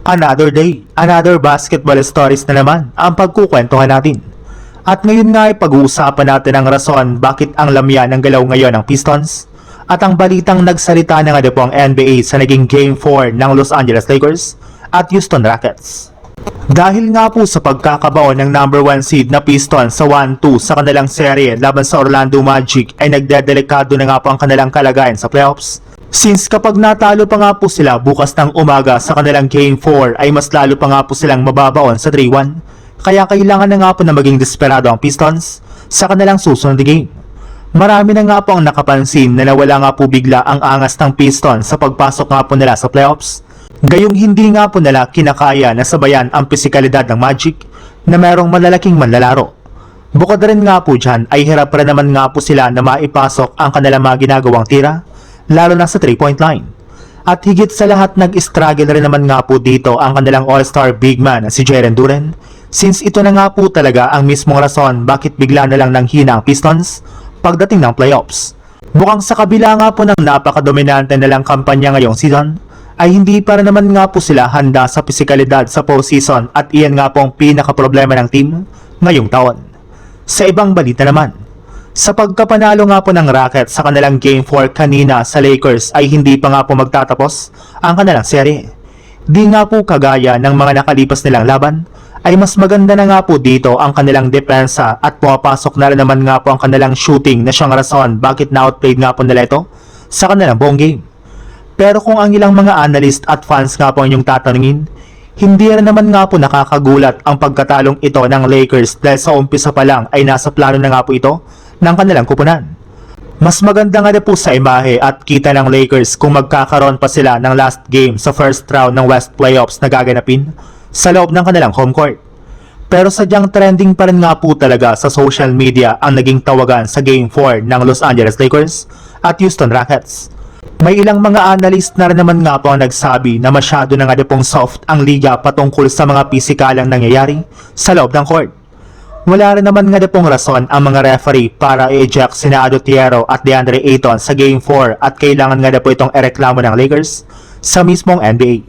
Another day, another basketball stories na naman ang pagkukwentuhan natin. At ngayon nga ay pag-uusapan natin ang rason bakit ang lamya ng galaw ngayon ng Pistons at ang balitang nagsalita na nga po ang NBA sa naging Game 4 ng Los Angeles Lakers at Houston Rockets. Dahil nga po sa pagkakabaon ng number 1 seed na Pistons sa 1-2 sa kanilang serye laban sa Orlando Magic ay nagdedelikado na nga po ang kanilang kalagayan sa playoffs. Since kapag natalo pa nga po sila bukas ng umaga sa kanilang Game 4 ay mas lalo pa nga po silang mababaon sa 3-1. Kaya kailangan na nga po na maging desperado ang Pistons sa kanilang susunod na game. Marami na nga po ang nakapansin na nawala nga po bigla ang angas ng Pistons sa pagpasok nga po nila sa playoffs. Gayong hindi nga po nila kinakaya na sabayan ang pisikalidad ng Magic na merong malalaking manlalaro. Bukod rin nga po dyan ay hirap rin naman nga po sila na maipasok ang kanilang mga ginagawang tira lalo na sa 3-point line. At higit sa lahat nag-struggle rin naman nga po dito ang kanilang all-star big man na si Jaren Duren, since ito na nga po talaga ang mismong rason bakit bigla na lang nanghina ang Pistons pagdating ng playoffs. Bukang sa kabila nga po ng napakadominante na lang kampanya ngayong season, ay hindi para naman nga po sila handa sa pisikalidad sa postseason at iyan nga po ang pinaka-problema ng team ngayong taon. Sa ibang balita naman, sa pagkapanalo nga po ng Rockets sa kanilang Game 4 kanina sa Lakers ay hindi pa nga po magtatapos ang kanilang serye. Di nga po kagaya ng mga nakalipas nilang laban, ay mas maganda na nga po dito ang kanilang depensa at pumapasok na rin naman nga po ang kanilang shooting na siyang rason bakit na-outplayed nga po nila ito sa kanilang buong game. Pero kung ang ilang mga analyst at fans nga po ang inyong tatanungin, hindi rin naman nga po nakakagulat ang pagkatalong ito ng Lakers dahil sa umpisa pa lang ay nasa plano na nga po ito ng kanilang kupunan. Mas maganda nga na po sa imahe at kita ng Lakers kung magkakaroon pa sila ng last game sa first round ng West Playoffs na gaganapin sa loob ng kanilang home court. Pero sadyang trending pa rin nga po talaga sa social media ang naging tawagan sa Game 4 ng Los Angeles Lakers at Houston Rockets. May ilang mga analyst na rin naman nga po ang nagsabi na masyado na nga pong soft ang liga patungkol sa mga pisikalang nangyayari sa loob ng court. Wala rin naman nga pong rason ang mga referee para i-eject sina Adotiero at DeAndre Ayton sa Game 4 at kailangan nga po itong ereklamo ng Lakers sa mismong NBA.